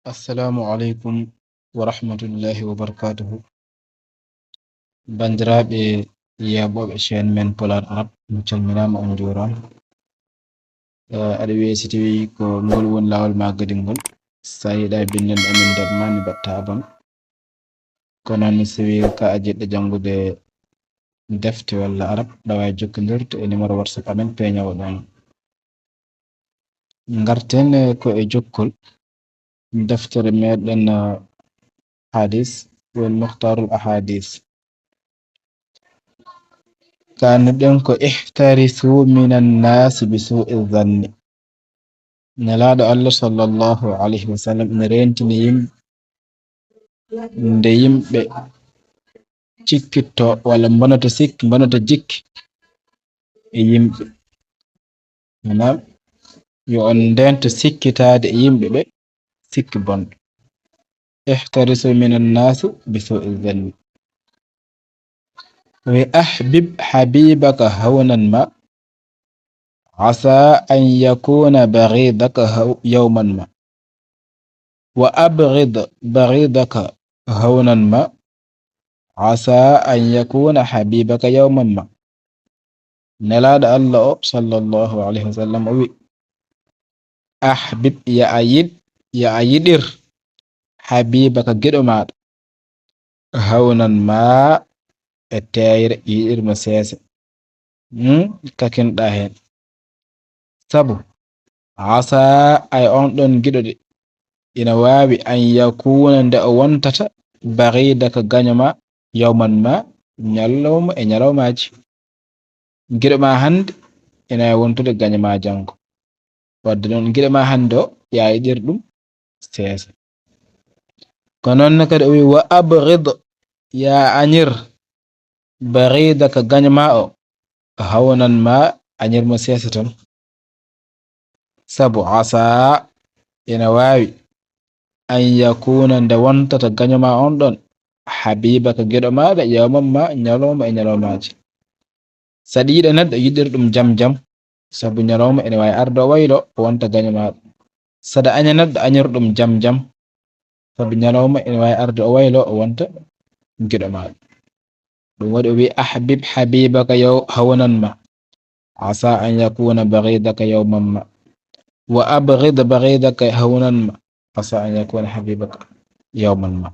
Assalamu alaikum wa rahmatullahi wa barakatuhu. Bandiraɓe yaɓoɓe chaine men Polar Arab, mi calminama on jurama. Aɗa weesiti ko ngol woni lawol ma gadingol. Sa yiɗa binden amin nder ma mi batta abam. Kono ni so wi ka a jiɗɗo jangude defte walla arab ɗawa jokkodirde e numéro WhatsApp amen peñawo ɗon. Ngarten ko e jokkol deftere meɗen hadis wal mukhtarul ahadis. Kanuɗen ko ihtarisu minan nasi bi su'i dhanni. Nelaɗo Allah sallallahu alayhi wa sallam ne rentini yimɓe nde yimɓe cikkitto walla bonata sikki bonata jikki e yimɓe. Manam yo on ndento sikkitade e yimɓe ɓe sikki bonɗo. Ihtarisu minan nasi bi su'i dhanni. وأحبب حبيبك هونا ما عسى أن يكون بغيضك يوما ما وأبغض بغيضك هونا ما عسى أن يكون حبيبك يوما ما. نلاد الله صلى الله عليه وسلم أحبب يا أيدر حبيبك جدومات هونا ما التاير يدير مسياسة كاكن داهن sabu asa ay on ɗon giɗode ina waawi an yakuna nde o wontata baridaka gañoma yawman ma ñallowma e ñalawmaji. Giɗo ma hande ina wontude gañoma jango, wadde noon giɗo ma hande o ya yiɗir ɗum seesa. Ko noon kadi o wi wa abghid ya añir baridaka gañoma o hawnan ma añir mo seesa tan. Sabu asa ina waawi an yakuna nde wontata gañoma on ɗon habibaka geɗo maɗa yawman ma ñalawma e ñalawmaji. Saɗa yiɗa neɗɗo yiɗir ɗum jam jam, sabu ñalawma ene wawi arde o waylo o wonta gaño maɗa. Saɗa aña neɗɗo añir ɗum jam jam, sabu ñalawma ene wawi arde o waylo o wonta geɗo maɗa. ɗum waɗi o wi ahbib habibaka hawnan ma asa an yakuna baghidaka yawman ma wa abghid baghidaka hawnan ma asa an yakuna habibaka yawman ma.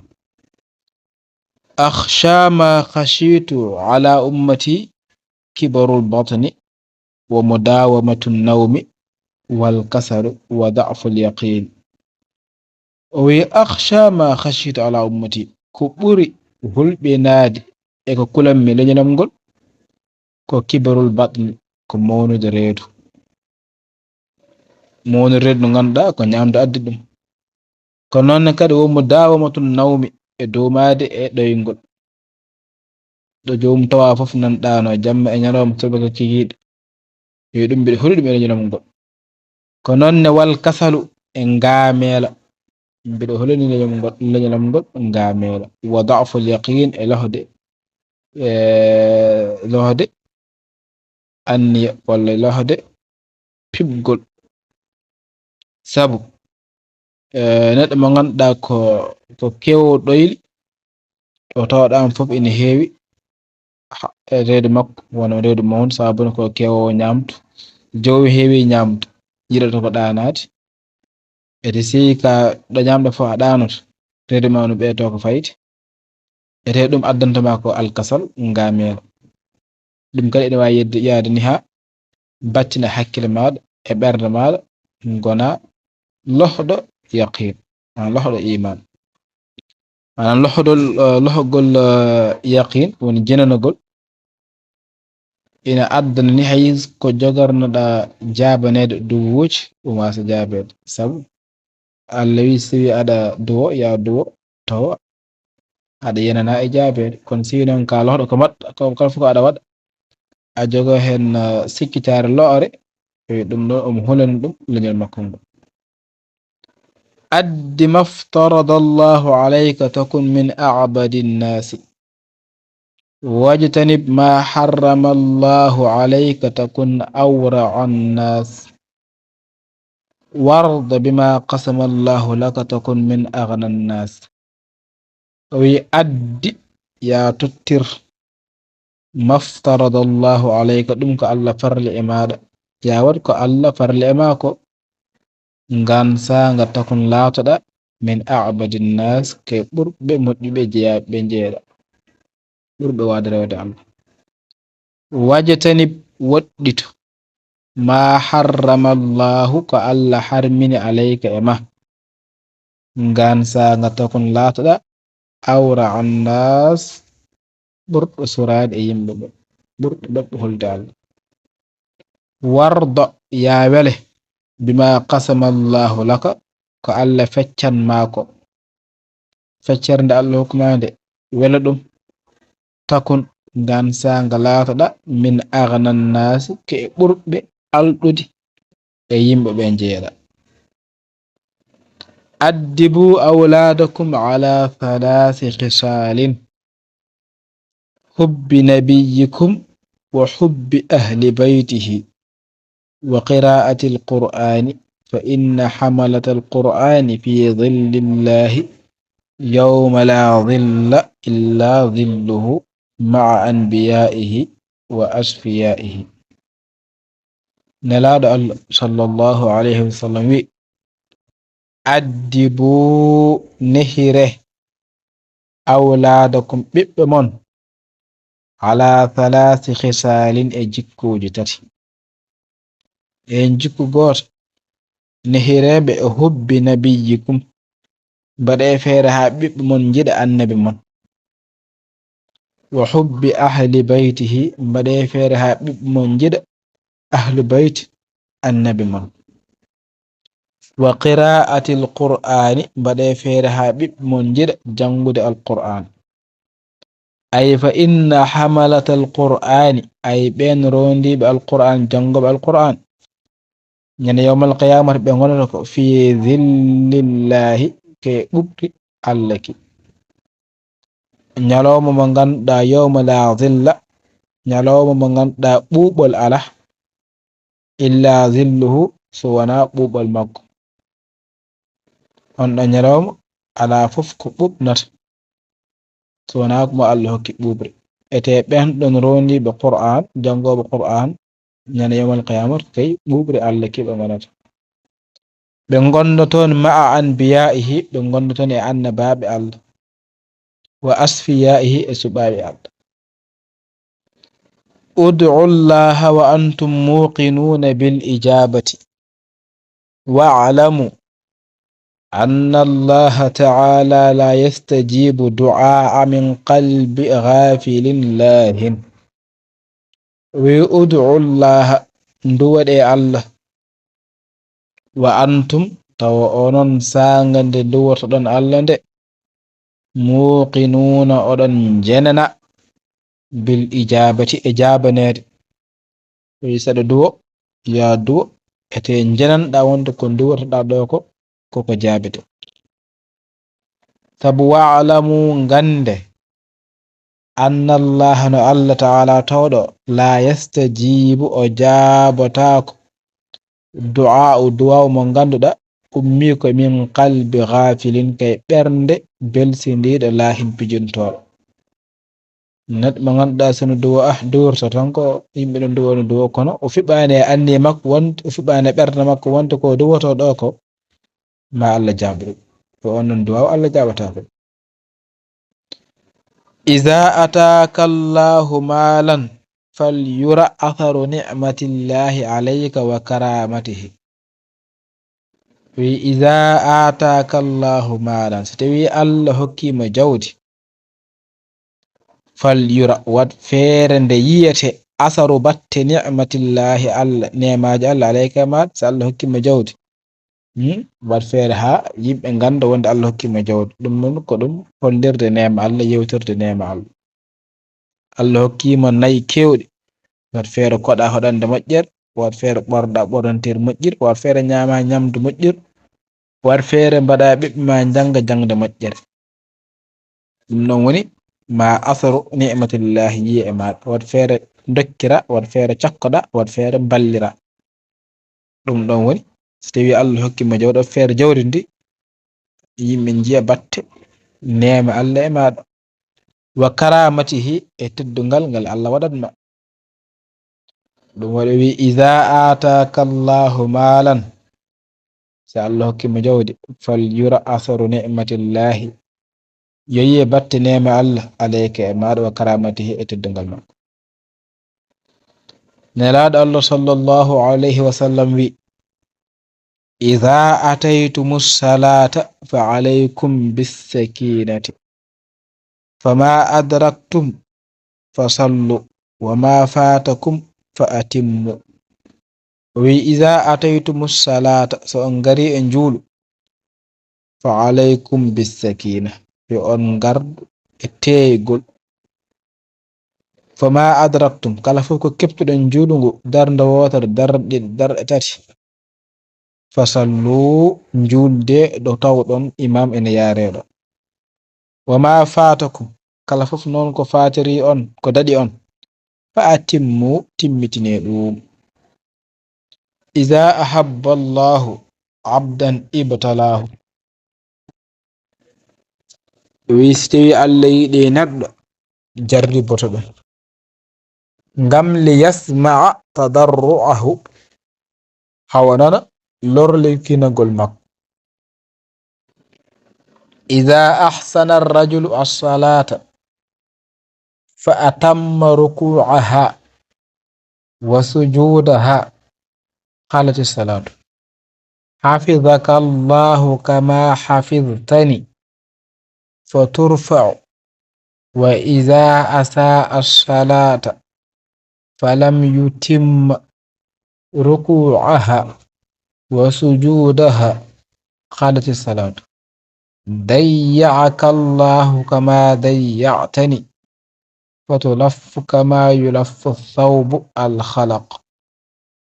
أخشى ما خشيت على أمتي كبر البطن ومداومة النوم والكسل وضعف اليقين. وأخشى ما خشيت على أمتي كبري هل بنادي eko kulam mi leñanam ngol ko kibarul batni ko mawnude reedu. Mawnude reedu no ganduɗa ko ñamdu addi ɗum. Ko noon kadi wo mudawamatu nawmi e domade e ɗoyngol. ɗo jomum tawa fof nanɗano jamma e ñalawma tobaka kikiɗe yo ɗum mbiɗa holi ɗum e leñanam ngol. Ko noon ne wal kasalu e ngaamela mbiɗa holani leñanam ngol ngaamela wa da'ful yaqin e lohde anniya walla lohde pibgol. Sabu neɗɗo mo ganduɗa ko kewo ɗoyli o tawɗama fof ina heewi reedu makko wona reedu mawdu sabuna ko kewowo ñamdu jowo heewi ñamdu yiɗata ko ɗanade ete seyi ka ɗo ñamɗa fof a ɗanoto reedu ma no ɓeeto ko fayde ete ɗum addantama ko alkasal ngamela. ɗum kadi ene wawi yaade ni ha battina hakkille maɗa e ɓerde maɗa gona lohɗo yaqin lohɗo iman. Manan lohgol yaqin woni jenanagol ina addana ni hay ko jogornoɗa jabanede duwoji ɗum wasa jabede. Sabu Allah wi so wi aɗa duwo ya duwo tawa aɗa yenana e jabede. Kono si noon ka lohɗo ko maɗɗa kala fof ko aɗa waɗa a jogo hen sikkitare loore ɗum ɗo omo hulani ɗum leñol makko ngol. أد ما افترض الله عليك تكن من أعبد الناس واجتنب ما حرم الله عليك تكن أورع الناس. warda bima qasama Allahu laka takun min aghna an-nas. wi addi ya tuttir maftarada Allahu alayka ɗum ko Allah farli e maɗa ya waɗ ko Allah farli e maako ngan sanga takun laatoɗa min a'badin nas ke ɓurɓe moƴƴuɓe jeyaɓe jeeɗa ɓurɓe wade rewde Allah. wajtanib woɗɗito ma harrama Allahu ko Allah harmini alayka e ma ngan sanga takun laatoɗa awra annas ɓurɗo surade e yimɓe ɓe ɓurɗo ɗoɓɓe hulde Allah. warda ya wele bima qasama Allahu laka ko Allah feccan maako feccere nde Allah hokkumande wela ɗum takun ngan sanga laatoɗa min aghna an-nas ke ɓurɓe alɗude e yimɓe ɓe jeeɗa. addibu awladakum ala thalathi khisalin hubbi nabiyyikum wa hubbi ahli baytihi wa qira'ati al-qur'ani fa inna hamalata al-qur'ani fi dhilli llahi yawma la dhilla illa dhilluhu ma'a anbiya'ihi wa asfiya'ihi. nelaɗo Allah sallallahu alayhi wa sallam wi addibu nehire awladakum ɓiɓɓe mon ala thalathi khisalin e jikkuji tati. en jikku goto nehireɓe e hubbi nabiyyikum mbaɗe feere ha ɓiɓɓe mon jiɗa annabi mon wa hubbi ahli baytihi mbaɗe feere ha ɓiɓɓe mon jiɗa ahlu bayt annabi mon wa qira'ati al-qur'ani mbaɗe feere ha ɓiɓɓe mon jiɗa jangude al-qur'an ay fa inna hamalata al-qur'ani ay ɓen rondiɓe al-qur'an jangoɓe al-qur'an ñande yawmal qiyamata ɓe gonata ko fi dhillillahi ke ɓuɓri Allah ki ñalawma mo ganduɗa yawma la dhilla ñalawma mo ganduɗa ɓuɓol ala illa dhilluhu so wona ɓuɓol makko on ɗo ñalawma ala fof ko ɓuɓnata so wona ko mo Allah hokki ɓuɓri ete ɓen ɗon rondiɓe qur'an jangoɓe qur'an ñande yawmal qiyamata kay ɓuɓri Allah ki ɓe gonata ɓe gondoton ma'a anbiya'ihi ɓe gondoton e annabaɓe Allah wa asfiya'ihi e suɓaɓe Allah. ud'u llaha wa antum muqinuna bil ijabati wa'lamu anna allaha ta'ala la yastajibu du'a min qalbi ghafilin lahin. wi ud'u llaha nduwaɗe Allah wa antum tawa onon sanga nde duwotoɗon Allah nde muqinuna oɗon jenana bil ijabati e jabanede wi saɗa duwo ya duwo ete jenanɗa wonde ko duwotoɗa ɗo ko koko jabete sabu wa'lamu gande anna Allah no Allah ta'ala tawɗo la yastajibu o jabotako du'a mo ganduɗa ummi ko min qalbi ghafilin kay ɓernde belsindiɗo lahin pijintoɗo neɗɗo mo ganduɗa sono duworto tan ko yimɓe ɗon duwono duwo kono o fiɓani e anni makko wonde o fiɓani e ɓernde makko wonde ko duwoto ɗo ko ma Allah jaɓru ko onon duwaw Allah jaɓatako. iza ataka Allahu malan falyura atharu ni'matillahi alayka wa karamatihi. wi iza ataka Allahu malan so tawi Allah hokkima jawdi falyura wat feere nde yiyete atharu batte ni'matillahi Allah nemaji Allah alayka ma so Allah hokkima jawdi wat feere ha yimɓe ganda wonde Allah hokkima jawdi ɗum noon ko ɗum hollirde nema Allah yewtirde nema Allah. Allah hokkima nayi kewɗi wat feere koɗa hoɗande moƴƴere wat feere ɓorɗa ɓornantere moƴƴir wat feere ñama ñamdu moƴƴir wat feere mbaɗa ɓiɓɓe ma janga jangde moƴƴere ɗum noon woni ma asaru ni'matillahi yiye e maɗa wat feere dokkira wat feere cakkoɗa wat feere ballira ɗum ɗon woni so tawi Allah hokki mo jawɗo feere jawdi ndi yimɓe jiya batte neema Allah e maɗa wa karamatihi e teddungal ngal Allah waɗatma ɗum waɗi wi idha ataka Allahu malan so Allah hokki mo jawdi fal yura atharu ni'matillahi yoyi batte neema Allah alayka e maɗa wa karamatihi e teddungal makko nelaɗo Allah sallallahu alayhi wa sallam wi idha ataytumus salata fa alaykum bis sakinati fama adraktum fasallu wama fatakum fa atimmu wi idha ataytumus salata so on gari e juulu fa alaykum bis sakina yo on gardu e teygol fama adraktum kala fof ko keptuɗen juulungu darnde wotere darɗe darɗe tati fasallu julde ɗo tawɗon imam ene yareɗo wama fatakum kala fof noon ko fatiri on ko daɗi on fa atimmu timmitine ɗum idha ahabba Allahu abdan ibtalahu wi so tawi Allah yiɗi neɗɗo jarriboto ɗum ngam li yasma'a tadarru'ahu hawanana lorlinkinagol makko idha ahsana ar-rajulu as-salata fa atamma ruku'aha wa sujudaha qalat as-salatu hafizaka Allahu kama hafiztani faturfa'u wa idha asaa as-salata falam yutimma ruku'aha wa sujudaha qalat as-salatu dayya'aka Allahu kama dayya'tani fatulaffu kama yulaffu ath-thawbu al-khalaq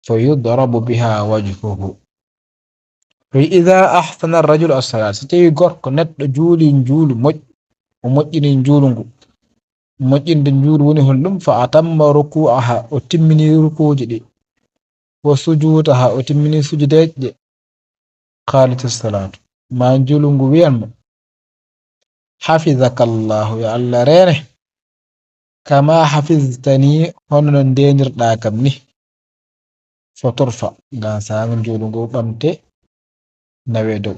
fayudrabu biha wajhuhu wa idha ahsana ar-rajulu as-salata so tawi gorko neɗɗo juuli juulu o moƴƴini juulungu moƴƴinde juulu woni holɗum fa atamma ruku'aha o timmini rukuuji ɗi wa sujudaha o timmini sujudeji ɗi qalat as-salatu ma juulungu wiyanmo hafizaka Allahu ya Allah rene kama hafiztani hono no ndenirɗa kam ni faturfa ngam saanga juulungu ɓamte nawe dow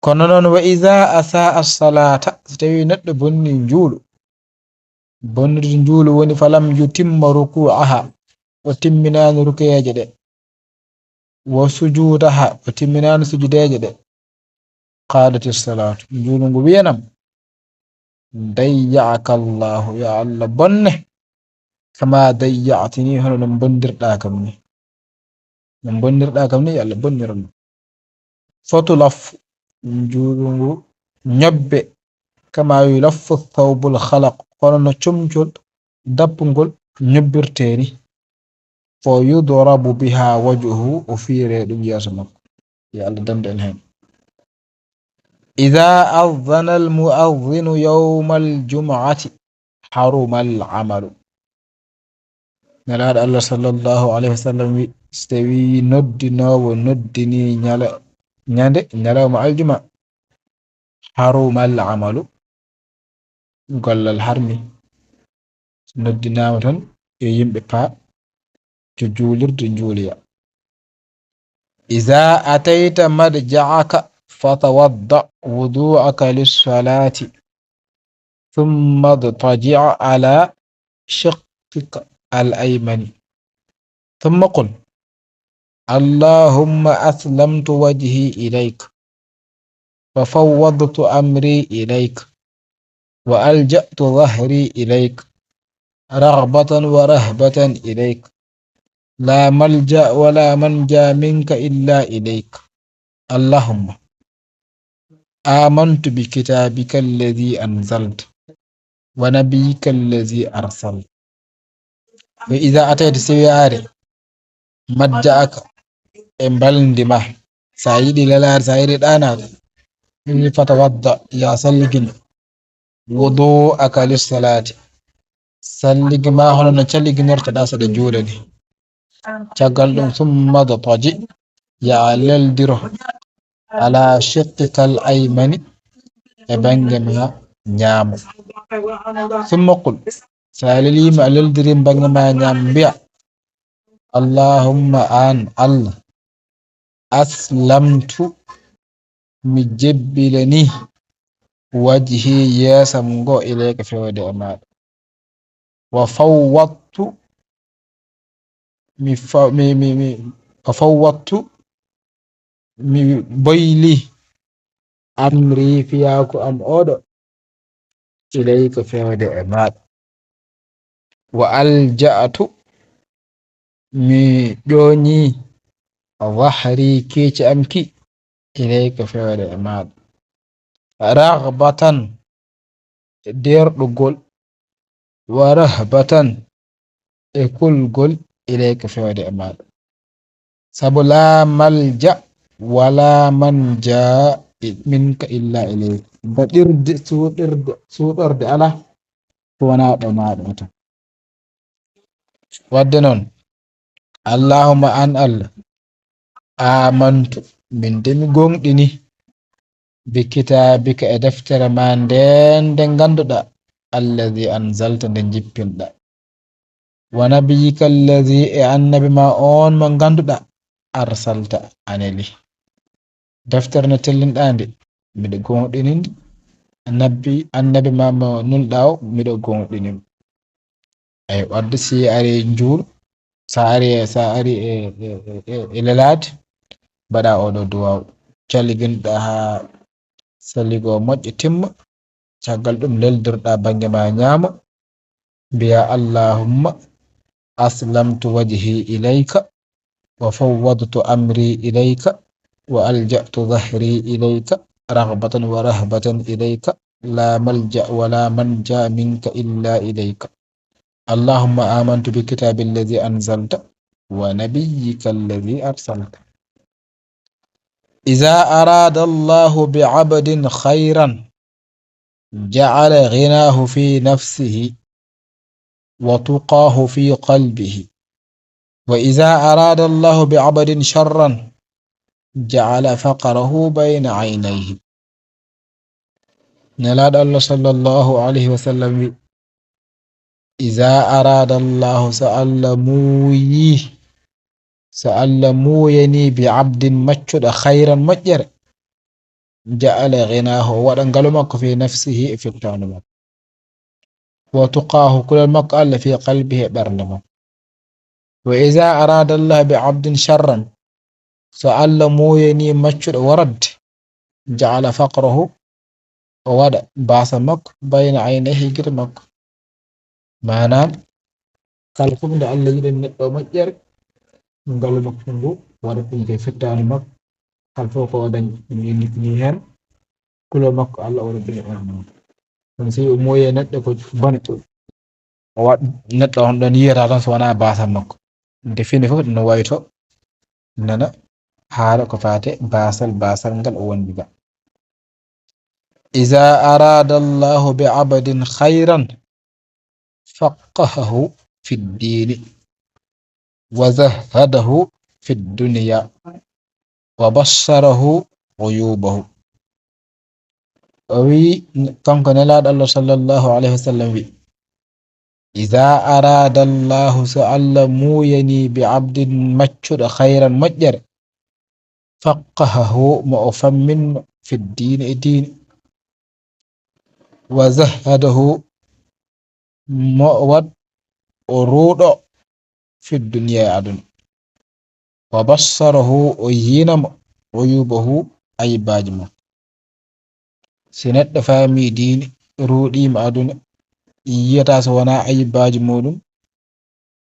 kono noon wa idha asaa as-salata so tawi neɗɗo bonni juulu bonnude juulu woni falam yutimma ruku'aha o timminani rukuyeje ɗe wa sujudaha o timminani sujudeje ɗe qalat as-salatu juulungu wiyanam dayya'aka Allahu ya Allah bonne kama dayya'tini hono no bondirɗa kam ni ya Allah bonniron fatulaffu juulungu ñobbe kama yulaffu thawbul khalaq hono no comcol dappugol ñobbirteni fo yudrabu biha wajhuhu o fiire ɗum yeeso makko ya Allah damde en hen idha adhana al-mu'adhdhinu yawma al-jum'ati haruma al-'amalu nelaɗo Allah sallallahu alayhi wa sallam wi so tawi noddinowo noddini ñande ñalawma aljuma haruma al-'amalu gollal harmi noddinama tan yo yimɓe paa to juulirde juuliya idha atayta madja'aka fatawadda wudu'aka lis-salati thumma idtaji' ala shiqqika al-aymani thumma qul اللهم أسلمت وجهي إليك وفوضت أمري إليك وألجأت ظهري إليك رغبة ورهبة إليك لا ملجأ ولا منجا منك إلا إليك اللهم آمنت بكتابك الذي أنزلت ونبيك الذي أرسلت وإذا أتيت سوياري مدجأك إمبالندما سعيدي للار سعيدي دانات إني فتوضأ يا سلقني وضوءك للصلاة سلق ما هنا نشلق نرتدى سد جولني تقل ثم ضطجي يا للدره على شقك الأيمن بنجما نعم ثم قل ساللي ما للدرين بنجما نعم بيع اللهم أن الله أسلمت مجبلني وجهي يسمغو إليك في ودي أمال وفوضت وفوضت بيلي أمري فياك أم أودو إليك في ودي أمال وألجأت mi ƴoñi ظهري كيش أمكي إليك في ودي أمال رغبة دير قول ورهبة كل قول إليك في ودي أمال سبو لا ملجأ ولا منجا منك إلا إليك بدرد سود أرد على وانا أمال ودنون اللهم أن الله آمنت من دم قوم ديني بكتابك دفتر من دين غندودا الذي أنزلت دين جيبين ونبيك الذي النبي ما أون من غندودا أرسلت أنيلي دفتر نتلين داندي ميدو قوم دينين النبي ما نول داو ميدو قوم دينين أي ودسي أري نجور ساري إلالات بدا أودو دواو جالي ha saligo moƴƴe timma caggal ɗum leldirɗa bange ma ñaama biya allahumma aslamtu wajhi ilayka wa fawwadtu amri ilayka wa alja'tu dhahri ilayka raghbatan wa rahbatan ilayka la malja wa la manja minka illa ilayka اللهم آمنت بكتاب الذي أنزلت ونبيك الذي أرسلت إذا أراد الله بعبد خيرا جعل غناه في نفسه وتقاه في قلبه وإذا أراد الله بعبد شرا جعل فقره بين عينيه نلاد الله صلى الله عليه وسلم إذا أراد الله سألمويني بعبد مجد خيرا مجر جعل غناه ودنقلمك في نفسه في التعنمك وتقاه كل المقال في قلبه برنما وإذا أراد الله بعبد شرا سألمويني مجد ورد جعل فقره ود باسمك بين عينيه جرمك maanaam kalkumde Allah yiɗi neɗɗo moƴƴere ngal makko ngu waɗa ɗum ke fettaani makko kal fof ko waɗan ni hen kulo makko Allah waɗa ɗum on ɗum si o moye neɗɗo ko bone o waɗ neɗɗo on ɗon yiyata tan so wona basam makko nde fini fof no wayto nana haala ko fate basal ngal o wondi ga iza arada Allahu bi abadin khayran فقهه في الدين وزهده في الدنيا وبصره عيوبه وي كم كان الله صلى الله عليه وسلم إذا أراد الله سألمويني بعبد مجد خيرا مجر فقهه مؤفم في الدين وزهده مؤود أرود في الدنيا أدن وبصره أيينم عيوبه أي باجم سنت فامي دين رودي أدن يتاس ونا أي باجمون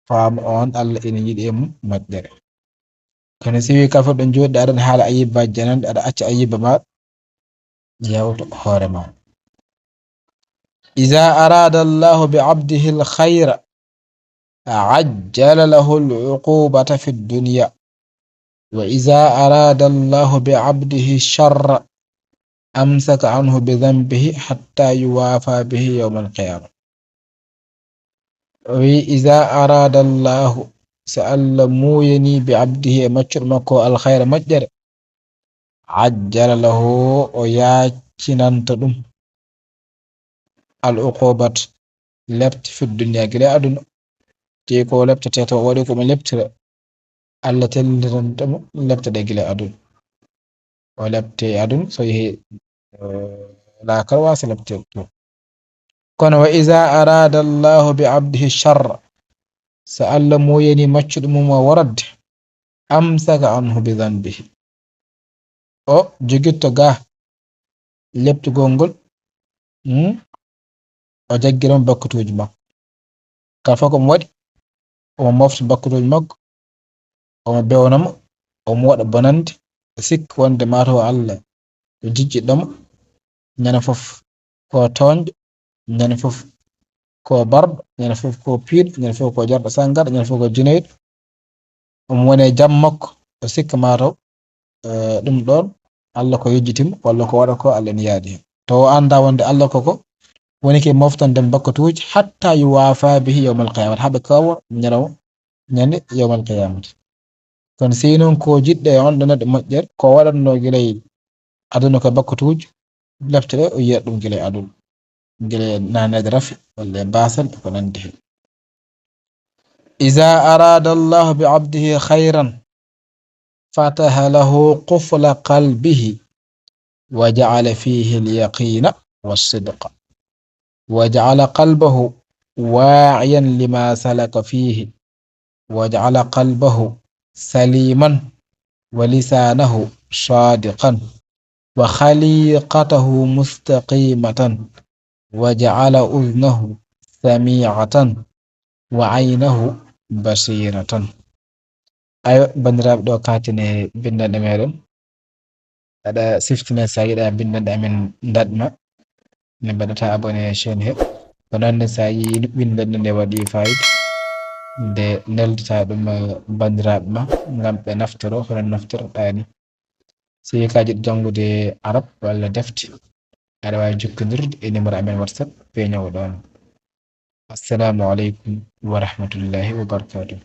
فام أون الله إن يديم مدر كان سيوي كفر دنجود دارن حال أي باجنان دار أتش أي بمات ياوت خورما إذا أراد الله بعبده الخير عجل له العقوبة في الدنيا وإذا أراد الله بعبده الشر أمسك عنه بذنبه حتى يوافى به يوم القيامة وإذا أراد الله Allah muyani bi abdihi e maccuɗo makko alkhayra moƴƴere ajjala lahu o yaccinanta ɗum al uqubat lebte fi dunya gila aduna te ko lebtete to waɗi ko mo lebtira Allah tellirantamo lebte ɗe gila aduna o lebte aduna so yehi lakal wasa lebte to kono wa iza arada allahu bi abdihi sharra so Allah muyani maccuɗo mum o waradde amsaka anhu bi dhanbihi o jogitto ga lebtugol ngol o jaggiran bakkutuji makko kala fof komo waɗi omo mofta bakkutuji makko omo bewnamo omo waɗa bonande sikki wonde mataw Allah o jijjiɗɗomo ñande fof ko toñƴo ñande fof ko barɗo ñande fof ko piiɗo ñande fof ko jarɗo sangara ñande fof ko junayɗo omo woni e jaam makko o sikka mataw ɗum ɗon Allah ko yejjitimo walla ko waɗa ko Allah ne yaadi hen to o anda wonde Allah koko woni ke moftande bakkatuji hatta yuwafa bihi yawmal qiyamah haɓe kawa ñalaw ñande yawmal qiyamah kono si noon ko jiɗɗo e on ɗo neɗɗo moƴƴere ko waɗatno guilay aduna ko bakkatuji lefte ɗe o yiyat ɗum guilay aduna guilay nanede rafi walla e basal ko nandi hen iza arada allahu bi abdihi khayran fataha lahu qufla qalbihi wa ja'ala fihi al-yaqina was-sidqa وجعل قلبه واعيا لما سلك فيه وجعل قلبه سليما ولسانه صادقا وخليقته مستقيمة وجعل أذنه سميعة وعينه بصيرة أي بندراب دو كاتني بندن ميرن هذا سيفتنا سايدا بندن من دادما ne badata abonné chaîne he ko nonne sa yi windande nde waɗi fayida nde neldata ɗum bandiraɓe ma ngam ɓe naftoro hono naftorɗani si ka jiɗi jangude arab walla defte aɗa wawi jokkodirde e numéro amen whatsapp pe ñawo ɗon assalamu aleykum wa rahmatullahi wa barakatuh